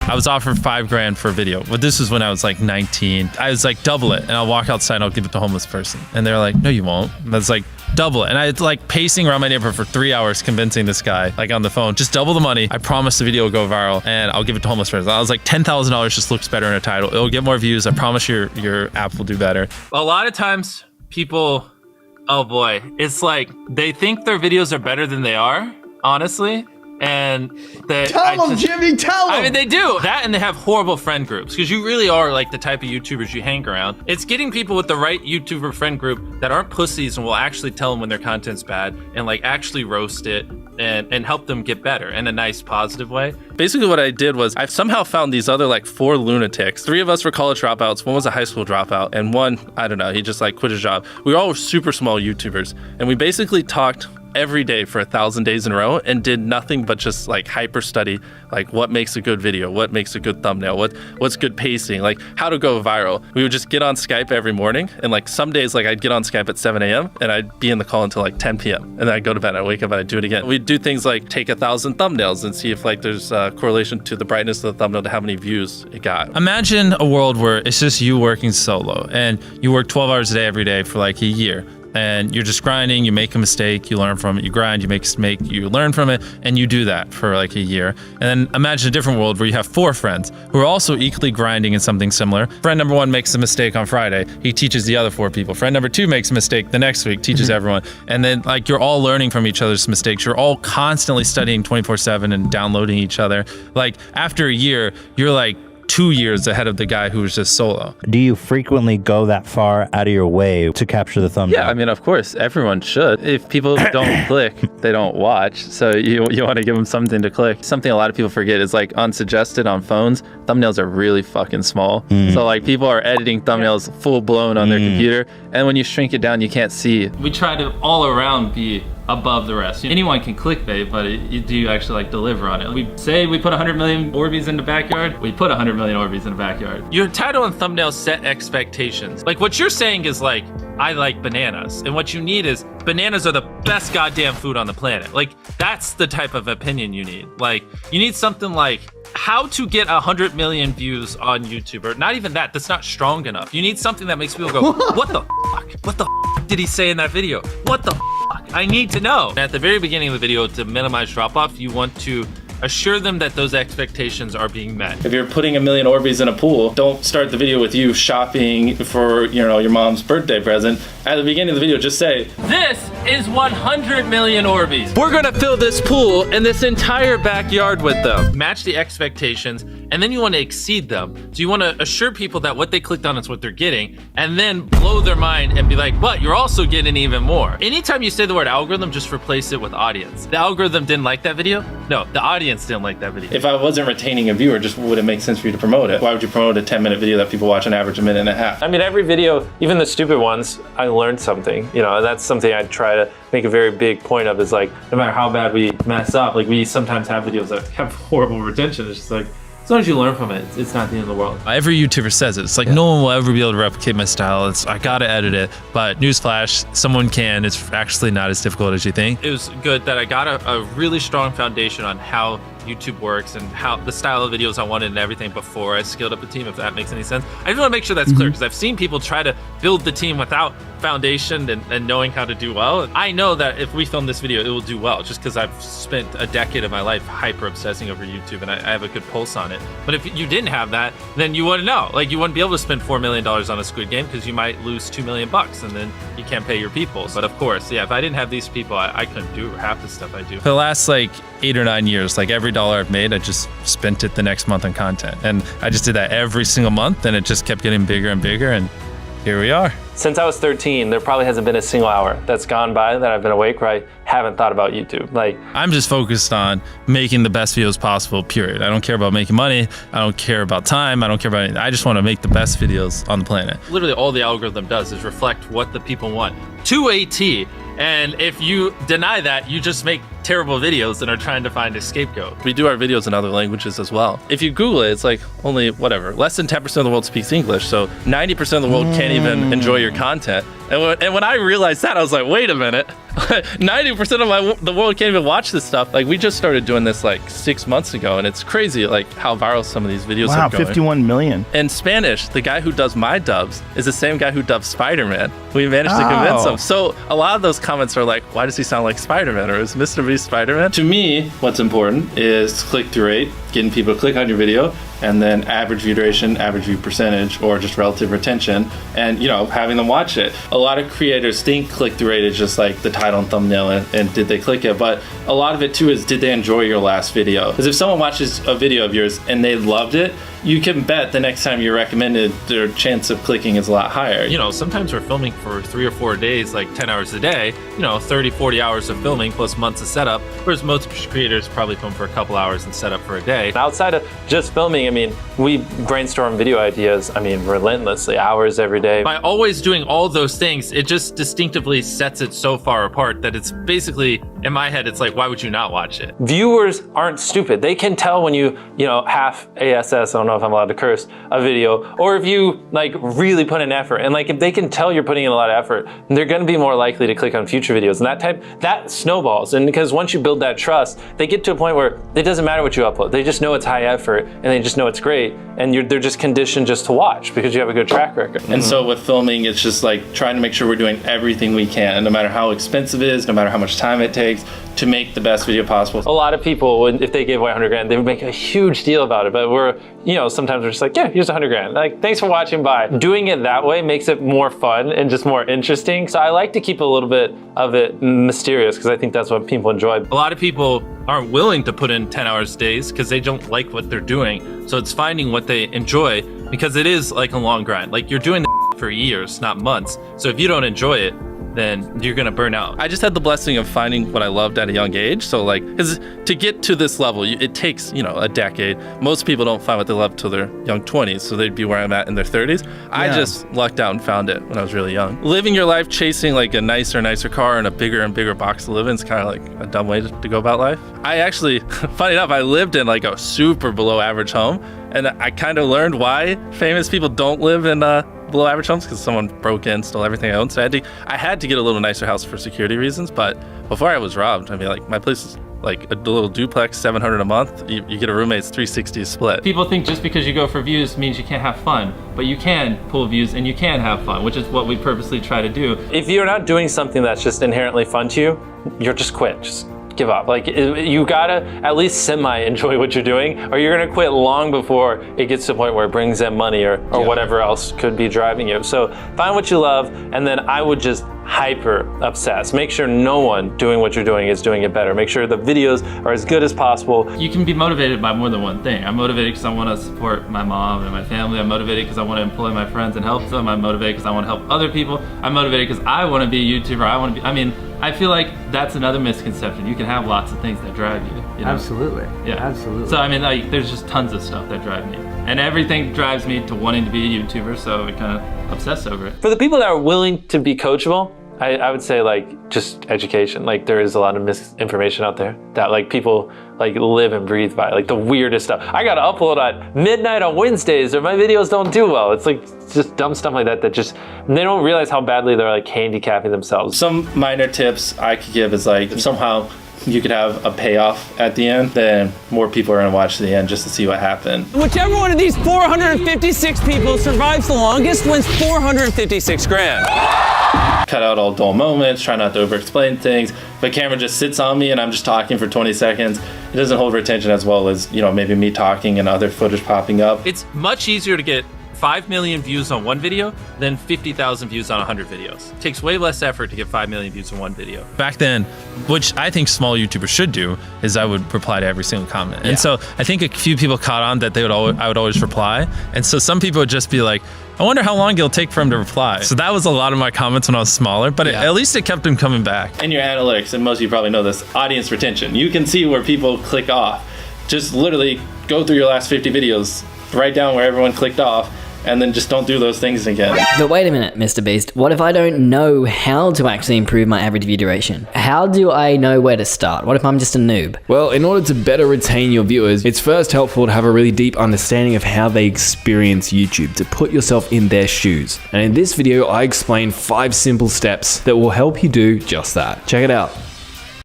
I was offered $5,000 for a video. But this was when I was like 19. I was like, double it. And I'll walk outside and I'll give it to a homeless person. And they're like, no, you won't. And I was like, double it. And I was like pacing around my neighborhood for 3 hours convincing this guy, like on the phone, just double the money. I promise the video will go viral and I'll give it to homeless person. I was like, $10,000 just looks better in a title. It'll get more views. I promise your app will do better. A lot of times people, oh boy, it's like they think their videos are better than they are, honestly. And tell them, Jimmy, tell them. I mean, they do that, and they have horrible friend groups because you really are like the type of YouTubers you hang around. It's getting people with the right YouTuber friend group that aren't pussies and will actually tell them when their content's bad and like actually roast it and help them get better in a nice, positive way. Basically what I did was I somehow found these other like 4 lunatics. 3 of us were college dropouts. One was a high school dropout, and one, I don't know, he just like quit his job. We were all super small YouTubers, and we basically talked every day for 1,000 days in a row and did nothing but just like hyper study, like what makes a good video, what makes a good thumbnail, what's good pacing, like how to go viral. We would just get on Skype every morning, and like some days like I'd get on Skype at 7 a.m. and I'd be in the call until like 10 p.m. and then I'd go to bed, I'd wake up and I'd do it again. We'd do things like take 1,000 thumbnails and see if like there's a correlation to the brightness of the thumbnail to how many views it got. Imagine a world where it's just you working solo and you work 12 hours a day every day for like a year. And you're just grinding, you make a mistake, you learn from it, you grind, you make a mistake, you learn from it, and you do that for like a year. And then imagine a different world where you have 4 friends who are also equally grinding in something similar. Friend number 1 makes a mistake on Friday, he teaches the other 4 people. Friend number 2 makes a mistake the next week, teaches everyone. And then like you're all learning from each other's mistakes. You're all constantly studying 24/7 and downloading each other. Like after a year, you're like 2 years ahead of the guy who was just solo. Do you frequently go that far out of your way to capture the thumbnail? Yeah, I mean, of course, everyone should. If people don't click, they don't watch. So you want to give them something to click. Something a lot of people forget is like unsuggested on phones, thumbnails are really fucking small. So like people are editing thumbnails full blown on their computer. And when you shrink it down, you can't see. We try to all around be above the rest. Anyone can clickbait, but do you actually like deliver on it? We say we put 100 million Orbeez in the backyard, we put 100 million Orbeez in the backyard. Your title and thumbnail set expectations. Like what you're saying is like, I like bananas. And what you need is bananas are the best goddamn food on the planet. Like that's the type of opinion you need. Like you need something like how to get 100 million views on YouTube, or not even that, that's not strong enough. You need something that makes people go, what the fuck? What the fuck did he say in that video? What the fuck? I need to know. At the very beginning of the video, to minimize drop-off, you want to assure them that those expectations are being met. If you're putting 1 million Orbeez in a pool, don't start the video with you shopping for, you know, your mom's birthday present. At the beginning of the video, just say, this is 100 million Orbeez. We're gonna fill this pool and this entire backyard with them. Match the expectations, and then you want to exceed them. So you want to assure people that what they clicked on is what they're getting, and then blow their mind and be like, but you're also getting even more. Anytime you say the word algorithm, just replace it with audience. The algorithm didn't like that video? No, the audience didn't like that video. If I wasn't retaining a viewer, just would it make sense for you to promote it? Why would you promote a 10-minute video that people watch on average a minute and a half? I mean, every video, even the stupid ones, I learned something. You know, that's something I try to make a very big point of, is like, no matter how bad we mess up, like we sometimes have videos that have horrible retention. It's just like, as long as you learn from it, it's not the end of the world. Every YouTuber says it. It's like, no one will ever be able to replicate my style. I gotta edit it. But newsflash, someone can. It's actually not as difficult as you think. It was good that I got a really strong foundation on how YouTube works and how the style of videos I wanted and everything before I scaled up the team, if that makes any sense. I just want to make sure that's clear, because I've seen people try to build the team without foundation and knowing how to do well. I know that if we film this video, it will do well, just because I've spent a decade of my life hyper obsessing over YouTube and I have a good pulse on it. But if you didn't have that, then you wouldn't know. Like you wouldn't be able to spend $4 million on a Squid Game, because you might lose $2 million and then you can't pay your people. But of course, yeah, if I didn't have these people, I couldn't do half the stuff I do. For the last like 8 or 9 years, like every dollar I've made, I just spent it the next month on content. And I just did that every single month, and it just kept getting bigger and bigger, and here we are. Since I was 13, there probably hasn't been a single hour that's gone by that I've been awake where I haven't thought about YouTube. Like, I'm just focused on making the best videos possible, period. I don't care about making money. I don't care about time. I don't care about anything. I just want to make the best videos on the planet. Literally all the algorithm does is reflect what the people want to a T. And if you deny that, you just make terrible videos and are trying to find a scapegoat. We do our videos in other languages as well. If you Google it, it's like only whatever, less than 10% of the world speaks English. So 90% of the world can't even enjoy your content. And when I realized that, I was like, wait a minute, 90% of the world can't even watch this stuff. Like, we just started doing this like 6 months ago, and it's crazy like how viral some of these videos are going. 51 million. In Spanish, the guy who does my dubs is the same guy who dubbed Spider-Man. We managed to convince him. So a lot of those comments are like, why does he sound like Spider-Man, or is MrBeast Spider-Man? To me, what's important is click-through rate, getting people to click on your video, and then average view duration, average view percentage, or just relative retention, and having them watch it. A lot of creators think click-through rate is just like the title and thumbnail and did they click it, but a lot of it too is, did they enjoy your last video? Because if someone watches a video of yours and they loved it, you can bet the next time you're recommended, their chance of clicking is a lot higher. Sometimes we're filming for 3 or 4 days, like 10 hours a day, 30, 40 hours of filming plus months of setup, whereas most creators probably film for a couple hours and set up for a day. Outside of just filming, we brainstorm video ideas, relentlessly, hours every day. By always doing all those things, it just distinctively sets it so far apart that it's basically, in my head, it's like, why would you not watch it? Viewers aren't stupid. They can tell when you half ASS, I don't know if I'm allowed to curse, a video, or if you really put in effort. And if they can tell you're putting in a lot of effort, they're gonna be more likely to click on future videos. And that snowballs. And because once you build that trust, they get to a point where it doesn't matter what you upload. They just know it's high effort and they just know it's great. And they're just conditioned just to watch because you have a good track record. And so with filming, it's just like trying to make sure we're doing everything we can, no matter how expensive it is, no matter how much time it takes, to make the best video possible. A lot of people, if they gave away 100 grand, they would make a huge deal about it. But sometimes we're just like, yeah, here's 100 grand. Thanks for watching, bye. Doing it that way makes it more fun and just more interesting. So I like to keep a little bit of it mysterious because I think that's what people enjoy. A lot of people aren't willing to put in 10 hours days because they don't like what they're doing. So it's finding what they enjoy, because it is like a long grind. You're doing the for years, not months. So if you don't enjoy it, then you're gonna burn out. I just had the blessing of finding what I loved at a young age. So because to get to this level, it takes, a decade. Most people don't find what they love till their young 20s. So they'd be where I'm at in their 30s. Yeah. I just lucked out and found it when I was really young. Living your life chasing a nicer car and a bigger and bigger box to live in is kind of a dumb way to go about life. I actually, funny enough, I lived in a super below average home. And I kind of learned why famous people don't live in below average homes, because someone broke in, stole everything I owned. So I had to get a little nicer house for security reasons. But before I was robbed, my place is a little duplex, $700 a month. You get a roommate's $360 split. People think just because you go for views means you can't have fun, but you can pull views and you can have fun, which is what we purposely try to do. If you're not doing something that's just inherently fun to you, you're just quit. Just give up. You gotta at least semi-enjoy what you're doing, or you're gonna quit long before it gets to the point where it brings in money or whatever else could be driving you. So find what you love, and then I would just hyper obsess. Make sure no one doing what you're doing is doing it better. Make sure the videos are as good as possible. You can be motivated by more than one thing. I'm motivated because I want to support my mom and my family. I'm motivated because I want to employ my friends and help them. I'm motivated because I want to help other people. I'm motivated because I want to be a YouTuber. I feel like that's another misconception. You can have lots of things that drive you. Absolutely. Yeah. Absolutely. So there's just tons of stuff that drive me. And everything drives me to wanting to be a YouTuber, so I kind of obsess over it. For the people that are willing to be coachable, I would say just education. There is a lot of misinformation out there that people live and breathe by, the weirdest stuff. I gotta upload at midnight on Wednesdays or my videos don't do well. It's just dumb stuff like that they don't realize how badly they're handicapping themselves. Some minor tips I could give is if somehow you could have a payoff at the end, then more people are gonna watch to the end just to see what happened. Whichever one of these 456 people survives the longest wins 456 grand. Cut out all dull moments, try not to over-explain things. If a camera just sits on me and I'm just talking for 20 seconds, it doesn't hold retention as well as, maybe me talking and other footage popping up. It's much easier to get 5 million views on one video than 50,000 views on 100 videos. It takes way less effort to get 5 million views on one video. Back then, which I think small YouTubers should do, is I would reply to every single comment. And so I think a few people caught on that I would always reply. And so some people would just be like, I wonder how long it'll take for him to reply. So that was a lot of my comments when I was smaller, but at least it kept him coming back. In your analytics, and most of you probably know this, audience retention. You can see where people click off. Just literally go through your last 50 videos, write down where everyone clicked off, and then just don't do those things again. But wait a minute, MrBeast. What if I don't know how to actually improve my average view duration? How do I know where to start? What if I'm just a noob? Well, in order to better retain your viewers, it's first helpful to have a really deep understanding of how they experience YouTube, to put yourself in their shoes. And in this video, I explain 5 simple steps that will help you do just that. Check it out.